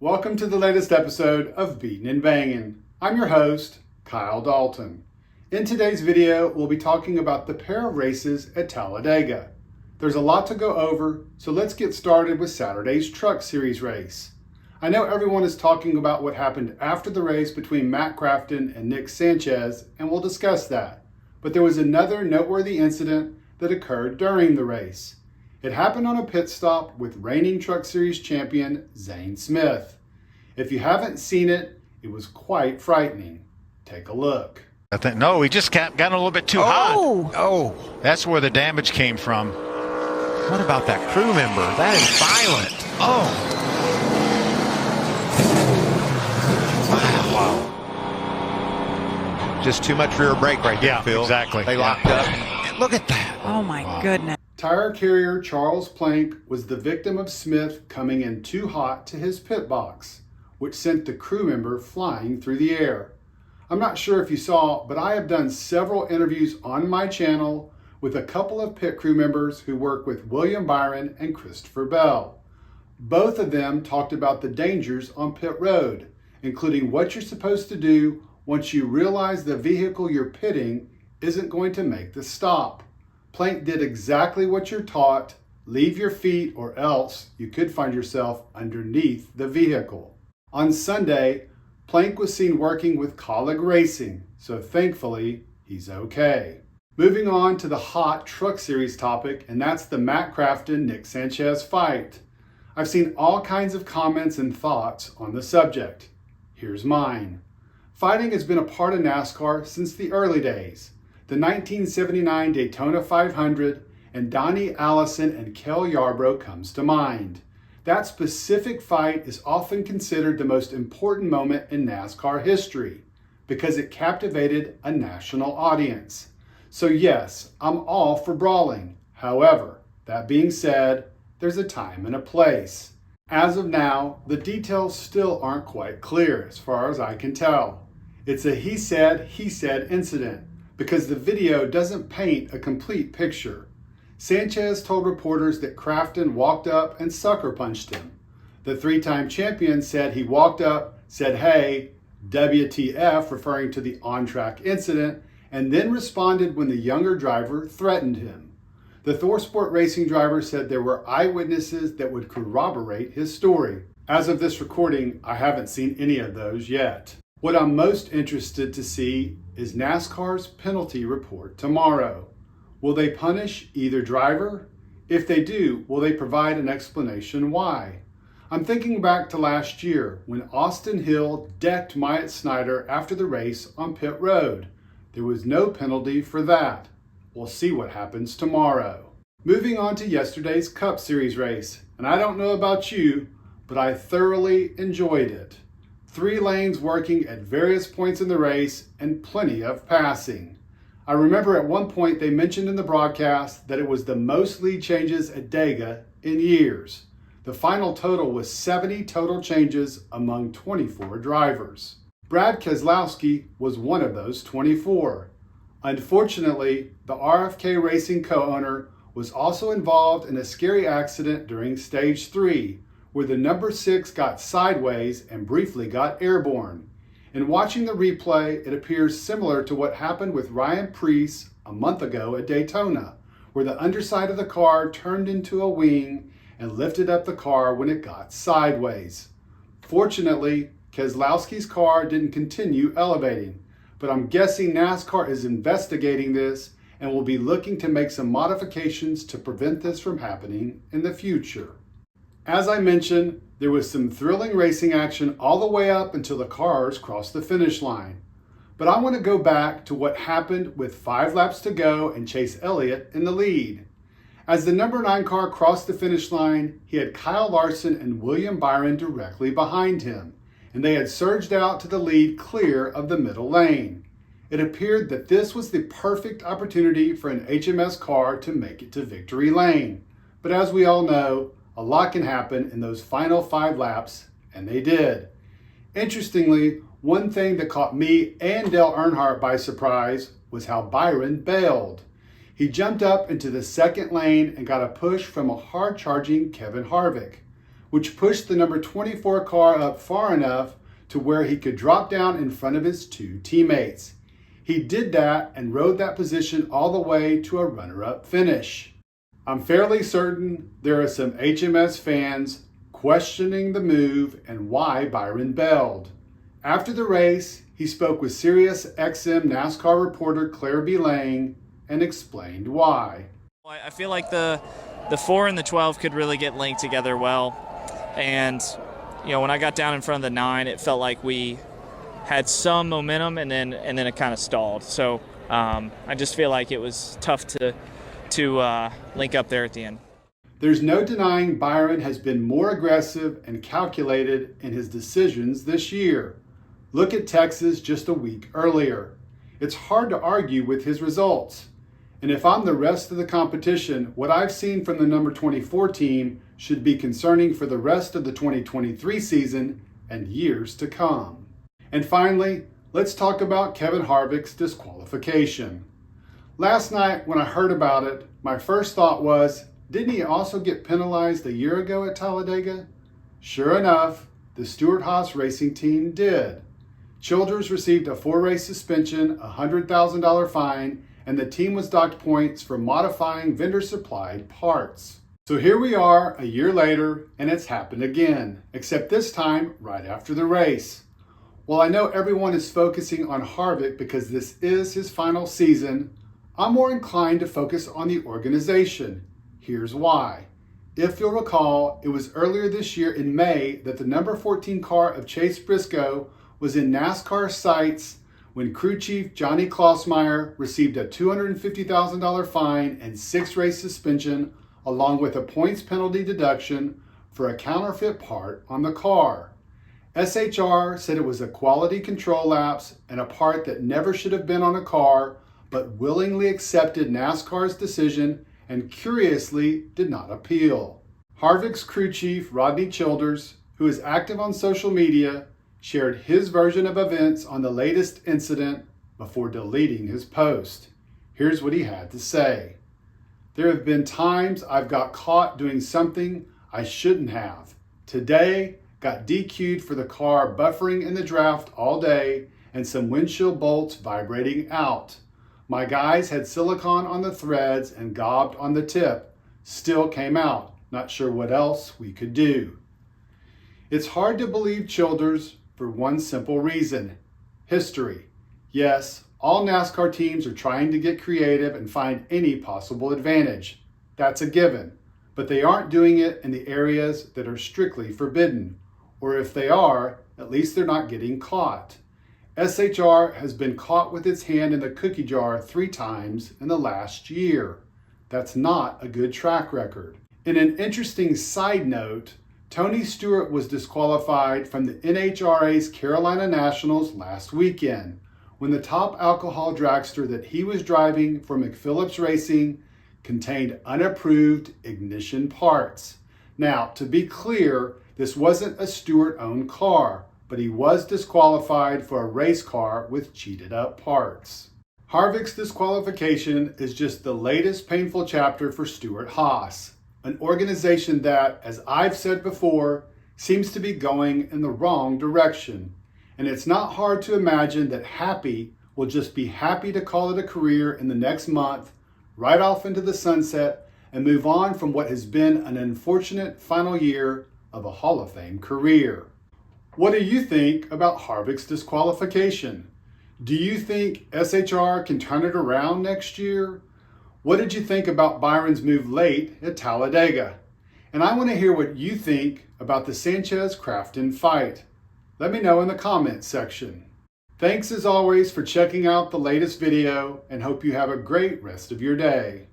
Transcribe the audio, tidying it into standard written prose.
Welcome to the latest episode of Beatin' and Bangin'. I'm your host, Kyle Dalton. In today's video, we'll be talking about the pair of races at Talladega. There's a lot to go over, so let's get started with Saturday's Truck Series race. I know everyone is talking about what happened after the race between Matt Crafton-Nick Sanchez, and we'll discuss that. But there was another noteworthy incident that occurred during the race. It happened on a pit stop with reigning Truck Series champion Zane Smith. If you haven't seen it, it was quite frightening. Take a look. No, he just got a little bit too hot. Oh, that's where the damage came from. What about that crew member? That is violent. Oh. Wow. Just too much rear brake right there, Phil. Exactly. They locked up. And look at that. Oh my goodness. Tire carrier Charles Plank was the victim of Smith coming in too hot to his pit box, which sent the crew member flying through the air. I'm not sure if you saw, but I have done several interviews on my channel with a couple of pit crew members who work with William Byron and Christopher Bell. Both of them talked about the dangers on pit road, including what you're supposed to do once you realize the vehicle you're pitting isn't going to make the stop. Plank did exactly what you're taught: leave your feet or else you could find yourself underneath the vehicle. On Sunday, Plank was seen working with Colleague Racing, so thankfully he's okay. Moving on to the hot Truck Series topic, and that's the Matt Crafton-Nick Sanchez fight. I've seen all kinds of comments and thoughts on the subject. Here's mine. Fighting has been a part of NASCAR since the early days. The 1979 Daytona 500 and Donnie Allison and Cale Yarborough comes to mind. That specific fight is often considered the most important moment in NASCAR history because it captivated a national audience. So yes, I'm all for brawling. However, that being said, there's a time and a place. As of now, the details still aren't quite clear as far as I can tell. It's a he said incident because the video doesn't paint a complete picture. Sanchez told reporters that Crafton walked up and sucker punched him. The three-time champion said he walked up, said, "Hey, WTF," referring to the on-track incident, and then responded when the younger driver threatened him. The ThorSport racing driver said there were eyewitnesses that would corroborate his story. As of this recording, I haven't seen any of those yet. What I'm most interested to see is NASCAR's penalty report tomorrow. Will they punish either driver? If they do, will they provide an explanation why? I'm thinking back to last year when Austin Hill decked Myatt Snider after the race on pit road. There was no penalty for that. We'll see what happens tomorrow. Moving on to yesterday's Cup Series race, and I don't know about you, but I thoroughly enjoyed it. 3 lanes working at various points in the race and plenty of passing. I remember at one point they mentioned in the broadcast that it was the most lead changes at Dega in years. The final total was 70 total changes among 24 drivers. Brad Keselowski was one of those 24. Unfortunately, the RFK Racing co-owner was also involved in a scary accident during Stage 3, where the number 6 got sideways and briefly got airborne. In watching the replay, it appears similar to what happened with Ryan Preece a month ago at Daytona, where the underside of the car turned into a wing and lifted up the car when it got sideways. Fortunately, Keselowski's car didn't continue elevating, but I'm guessing NASCAR is investigating this and will be looking to make some modifications to prevent this from happening in the future. As I mentioned, there was some thrilling racing action all the way up until the cars crossed the finish line. But I want to go back to what happened with 5 laps to go and Chase Elliott in the lead. As the number 9 car crossed the finish line, he had Kyle Larson and William Byron directly behind him, and they had surged out to the lead clear of the middle lane. It appeared that this was the perfect opportunity for an HMS car to make it to victory lane. But as we all know, a lot can happen in those final 5 laps, and they did. Interestingly, one thing that caught me and Dale Earnhardt by surprise was how Byron bailed. He jumped up into the second lane and got a push from a hard-charging Kevin Harvick. which pushed the number 24 car up far enough to where he could drop down in front of his two teammates. He did that and rode that position all the way to a runner-up finish. I'm fairly certain there are some HMS fans questioning the move and why Byron bailed. After the race, he spoke with SiriusXM NASCAR reporter Claire B. Lang and explained why. I feel like the 4 and the 12 could really get linked together well. And, when I got down in front of the 9, it felt like we had some momentum and then it kind of stalled. So I just feel like it was tough to link up there at the end. There's no denying Byron has been more aggressive and calculated in his decisions this year. Look at Texas just a week earlier. It's hard to argue with his results. And if I'm the rest of the competition, what I've seen from the number 24 team should be concerning for the rest of the 2023 season and years to come. And finally, let's talk about Kevin Harvick's disqualification. Last night when I heard about it, my first thought was, didn't he also get penalized a year ago at Talladega? Sure enough, the Stewart-Haas Racing team did. Childers received a 4-race suspension, a $100,000 fine, and the team was docked points for modifying vendor-supplied parts. So here we are a year later, and it's happened again, except this time right after the race. While I know everyone is focusing on Harvick because this is his final season, I'm more inclined to focus on the organization. Here's why. If you'll recall, it was earlier this year in May that the number 14 car of Chase Briscoe was in NASCAR sights when crew chief Johnny Klausmeier received a $250,000 fine and 6-race suspension along with a points penalty deduction for a counterfeit part on the car. SHR said it was a quality control lapse and a part that never should have been on a car, but willingly accepted NASCAR's decision and curiously did not appeal. Harvick's crew chief Rodney Childers, who is active on social media, shared his version of events on the latest incident before deleting his post. Here's what he had to say. There have been times I've got caught doing something I shouldn't have. Today, got DQ'd for the car buffering in the draft all day and some windshield bolts vibrating out. My guys had silicone on the threads and gobbed on the tip. Still came out. Not sure what else we could do. It's hard to believe Childers for one simple reason. History. Yes, all NASCAR teams are trying to get creative and find any possible advantage. That's a given. But they aren't doing it in the areas that are strictly forbidden. Or if they are, at least they're not getting caught. SHR has been caught with its hand in the cookie jar 3 times in the last year. That's not a good track record. In an interesting side note, Tony Stewart was disqualified from the NHRA's Carolina Nationals last weekend when the top alcohol dragster that he was driving for McPhillips Racing contained unapproved ignition parts. Now, to be clear, this wasn't a Stewart-owned car, but he was disqualified for a race car with cheated up parts. Harvick's disqualification is just the latest painful chapter for Stewart-Haas, an organization that, as I've said before, seems to be going in the wrong direction. And it's not hard to imagine that Happy will just be happy to call it a career in the next month, ride off into the sunset, and move on from what has been an unfortunate final year of a Hall of Fame career. What do you think about Harvick's disqualification? Do you think SHR can turn it around next year? What did you think about Byron's move late at Talladega? And I want to hear what you think about the Sanchez-Crafton fight. Let me know in the comments section. Thanks as always for checking out the latest video and hope you have a great rest of your day.